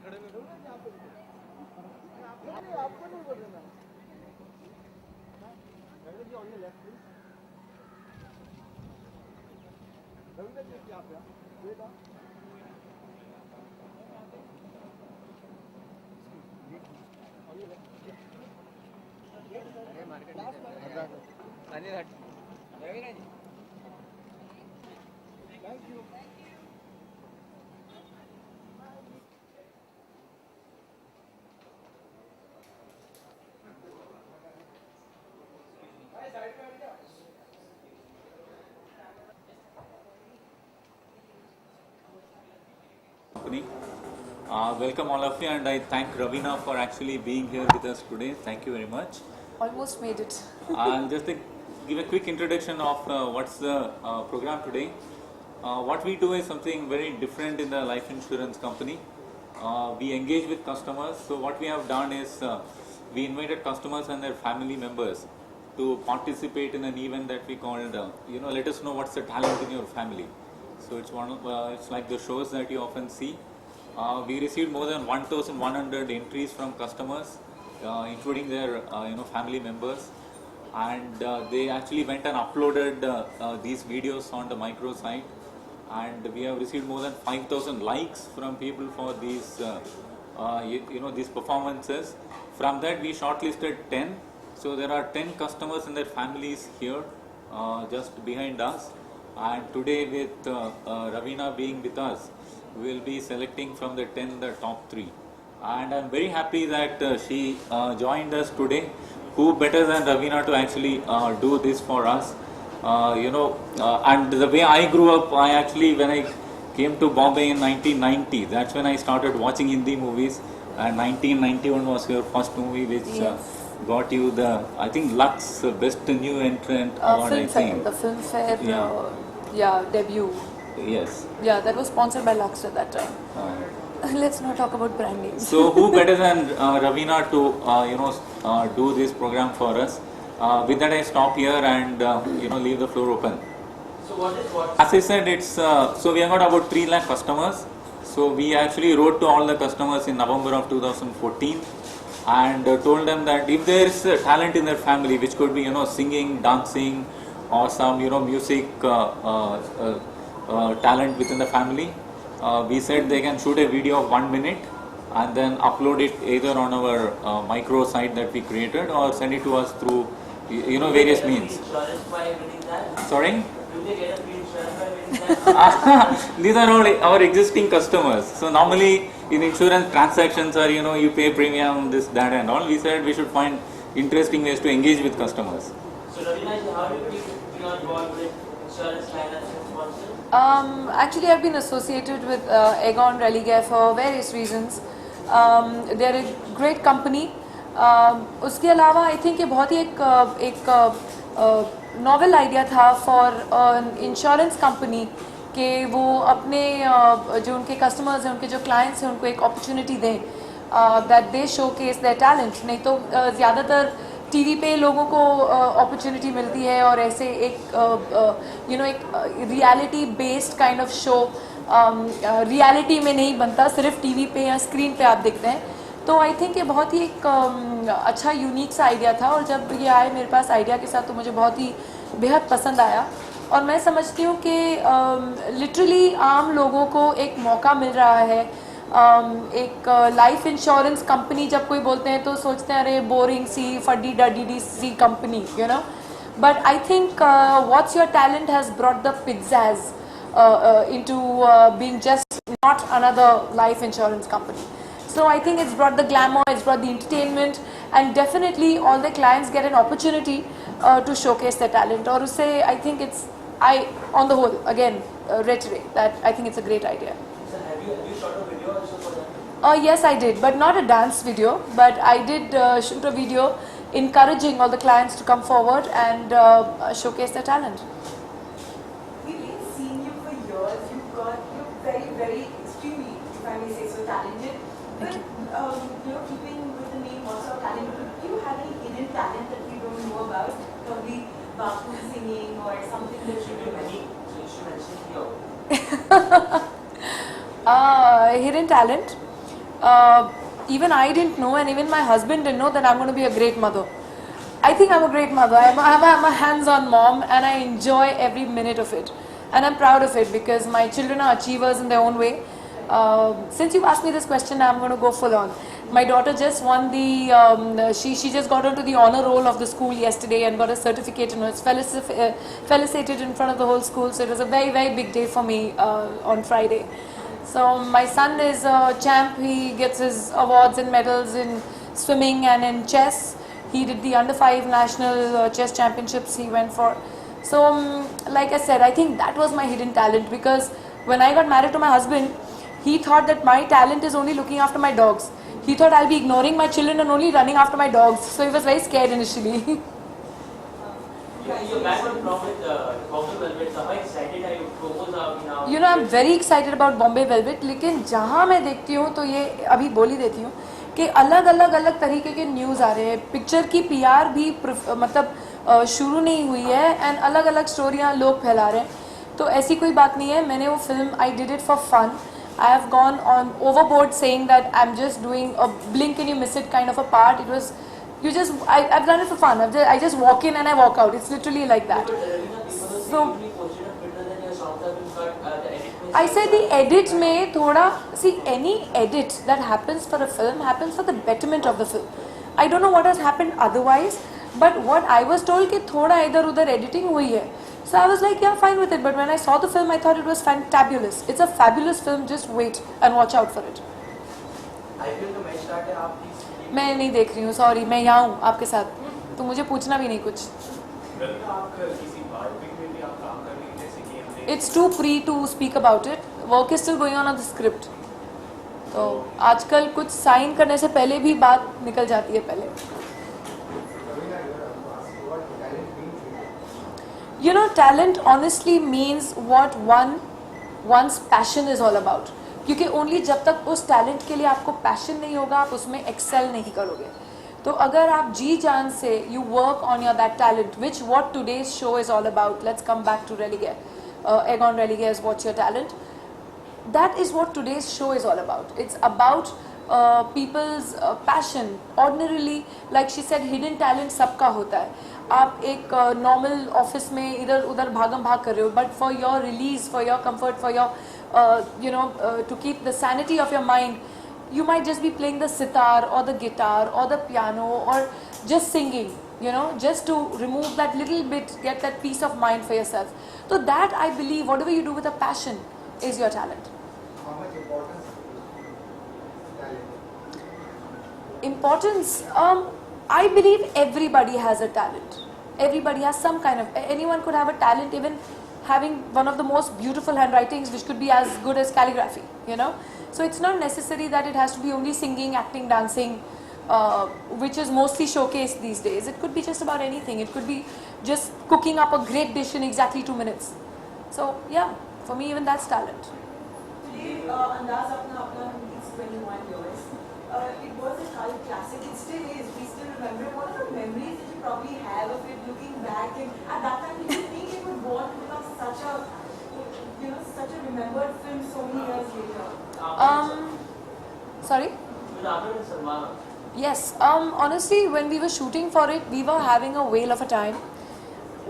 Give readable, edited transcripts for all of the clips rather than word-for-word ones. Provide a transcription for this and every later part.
आपको नहीं बोल रहा जी on the left please Ravindra ji क्या पे बेटा ये मार्केट अनिल हट Ravindra ji thank you Welcome all of you, and I thank Ravina for actually being here with us today. Thank you very much. Almost made it. I'll just give a quick introduction of what's the program today. What we do is something very different in the life insurance company. We engage with customers. So what we have done is we invited customers and their family members to participate in an event that we called, let us know what's the talent in your family. So it's it's like the shows that you often see. We received more than 1,100 entries from customers, including their family members, and they actually went and uploaded these videos on the micro site, and we have received more than 5,000 likes from people for these these performances. From that we shortlisted 10. So there are 10 customers and their families here just behind us, and today with Ravina being with us, we will be selecting from the 10 the top 3, and I'm very happy that she joined us today. Who better than Ravina to actually do this for us? And the way I grew up, I actually, when I came to Bombay in 1990, that's when I started watching Hindi movies, and 1991 was your first movie which got you the, I think, Lux Best New Entrant award, I think. The Filmfare debut. Yes. Yeah, that was sponsored by Lux at that time. Let's not talk about brand names. So who better than Ravina to do this program for us? With that, I stop here and leave the floor open. So what? As I said, it's so we have got about 3 lakh customers. So we actually wrote to all the customers in November of 2014 and told them that if there is talent in their family, which could be singing, dancing, or some music talent within the family, we said they can shoot a video of 1 minute and then upload it either on our micro site that we created or send it to us through various means. Sorry? Do they get a free insurance by winning that? These are all our existing customers. So normally in insurance transactions are you pay premium, this, that and all. We said we should find interesting ways to engage with customers. So Ravina, how do you get involved with insurance lineups and sponsors? Actually, I've been associated with Aegon Religare for various reasons. They're a great company. उसके अलावा I think ये बहुत ही एक novel idea था for insurance company कि वो अपने जो उनके कस्टमर्स हैं, उनके जो क्लाइंट्स हैं, उनको एक अपॉर्चुनिटी दें that they show case their talent. नहीं तो ज़्यादातर टीवी पे लोगों को अपॉर्चुनिटी मिलती है और ऐसे एक एक reality based kind of show reality में नहीं बनता, सिर्फ टीवी पे या स्क्रीन पे आप देखते हैं. तो आई थिंक ये बहुत ही एक अच्छा यूनिक सा आइडिया था और जब ये आए मेरे पास आइडिया के साथ तो मुझे बहुत ही बेहद पसंद आया. और मैं समझती हूँ कि लिटरली आम लोगों को एक मौका मिल रहा है. एक लाइफ इंश्योरेंस कंपनी जब कोई बोलते हैं तो सोचते हैं अरे बोरिंग सी फड्डी डडी सी company but I think what's your talent has brought the pizzazz into being just not another life insurance company. So I think it's brought the glamour, it's brought the entertainment, and definitely all the clients get an opportunity to showcase their talent. और उससे I think on the whole, again, reiterate that I think it's a great idea. So have you shot a video also for that? Yes, I did, but not a dance video, but I did shoot a video encouraging all the clients to come forward and showcase their talent. We've been seeing you for years. You're very, very extremely, if I may say so, talented. But keeping with the name also talented, do you have any hidden talent that we don't know about? Probably Bapu singing or something that you do. So you should mention here. Hidden talent. even I didn't know, and even my husband didn't know that I'm going to be a great mother. I think I'm a great mother. I'm a hands-on mom, and I enjoy every minute of it. And I'm proud of it because my children are achievers in their own way. Since you asked me this question, I'm going to go full on. My daughter just won she just got onto the honor roll of the school yesterday and got a certificate and was felicitated in front of the whole school. So it was a very, very big day for me on Friday. So my son is a champ. He gets his awards and medals in swimming and in chess. He did the under 5 national chess championships he went for. So like I said, I think that was my hidden talent, because when I got married to my husband, he thought that my talent is only looking after my dogs. He thought I'll be ignoring my children and only running after my dogs. So he was very scared initially. Your background from with Bombay Velvet, so how excited are you to propose now? You know, I'm very excited about Bombay Velvet. लेकिन जहाँ मैं देखती हूँ तो ये अभी बोल ही देती हूँ कि अलग तरीके के न्यूज़ आ रहे हैं. पिक्चर की PR भी मतलब शुरू नहीं हुई है एंड अलग स्टोरियाँ लोग फैला रहे हैं. तो ऐसी कोई बात नहीं है. मैंने वो film I did it for fun. I have gone on overboard saying that I'm just doing a blink and you miss it kind of a part. It was, I've done it for fun. I just walk in and I walk out. It's literally like that. So I said the edit में थोड़ा, see, any edit that happens for a film happens for the betterment of the film. I don't know what has happened otherwise, but what I was told कि थोड़ा इधर उधर editing हुई है. So I was like, yeah, fine with it. But when I saw the film, I thought it was fantabulous. It's a fabulous film. Just wait and watch out for it. IPL का match start है, आप please. मैं नहीं देख रही हूँ, sorry. मैं यहाँ हूँ आपके साथ, तो मुझे पूछना भी नहीं कुछ. It's too pre to speak about it. Work is still going on the script. तो आजकल कुछ साइन करने से पहले भी बात निकल जाती है पहले. You know, talent honestly means what one's passion is all about. क्योंकि only जब तक उस talent के लिए आपको passion नहीं होगा, आप उसमें excel नहीं करोगे. तो अगर आप जी जान से you work on your that talent, which what today's show is all about. Let's come back to Religare. Egon Religare's What's Your Talent? That is what today's show is all about. It's about people's passion. Ordinarily, like she said, hidden talent सबका होता है. आप एक normal office में इधर उधर भागम भाग कर रहे हो, but for your release, for your comfort, for your to keep the sanity of your mind, you might just be playing the sitar or the guitar or the piano or just singing, just to remove that little bit, get that peace of mind for yourself. So that, I believe, whatever you do with a passion is your talent. How much importance talent? Importance, I believe everybody has a talent. Everybody has some kind of, anyone could have a talent, even having one of the most beautiful handwritings, which could be as good as calligraphy, So it's not necessary that it has to be only singing, acting, dancing, which is mostly showcased these days. It could be just about anything. It could be just cooking up a great dish in exactly 2 minutes. So yeah, for me even that's talent. Today, Andaz Apna is 21 years. It was a cult classic. It still is. We still remember. What are the memories that you probably have of it looking back? And at that time, did you think it would go on to become such a remembered film so many years later? Sorry? With Amir and Salman. Yes. Honestly, when we were shooting for it, we were having a whale of a time.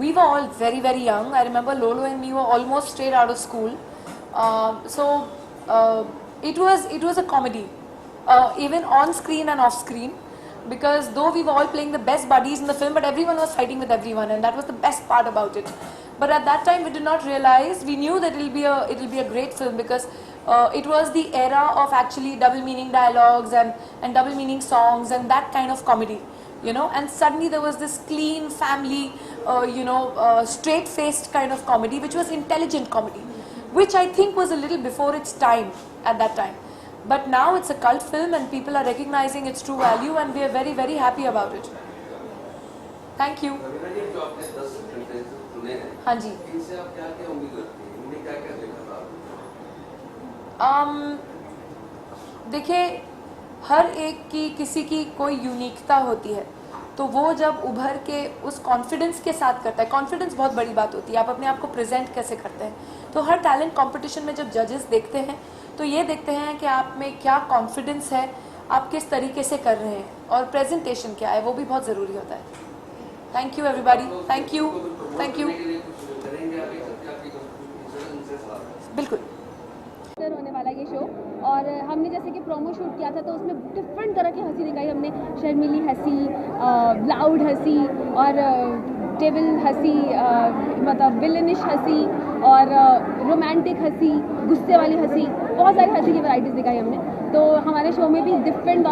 We were all very, very young. I remember Lolo and me were almost straight out of school. It was a comedy, even on screen and off screen. Because though we were all playing the best buddies in the film, but everyone was fighting with everyone, and that was the best part about it. But at that time, we did not realize. We knew that it'll be a great film because it was the era of actually double meaning dialogues and double meaning songs and that kind of comedy, And suddenly there was this clean family, straight-faced kind of comedy, which was intelligent comedy, which I think was a little before its time at that time. But now it's a cult film and people are recognizing its true value and we are very, very happy about it. Thank you. हाँ जी. देखिए, हर एक की किसी की कोई यूनिकता होती है. तो वो जब उभर के उस कॉन्फिडेंस के साथ करता है, कॉन्फिडेंस बहुत बड़ी बात होती है, आप अपने आप को प्रेजेंट कैसे करते हैं। तो हर टैलेंट कंपटीशन में जब जजेस देखते हैं तो ये देखते हैं कि आप में क्या कॉन्फिडेंस है, आप किस तरीके से कर रहे हैं, और प्रेजेंटेशन क्या है, वो भी बहुत ज़रूरी होता है। Thank you everybody, thank you, thank you. बिल्कुल होने वाला ये शो, और हमने जैसे कि प्रोमो शूट किया था तो उसमें डिफरेंट तरह की हंसी दिखाई हमने, शर्मीली हंसी, लाउड हंसी और डेविल हंसी, मतलब विलनिश हंसी और रोमांटिक हंसी, गुस्से वाली हंसी, बहुत सारी हंसी की वैराइटीज़ दिखाई हमने। तो हमारे शो में भी डिफरेंट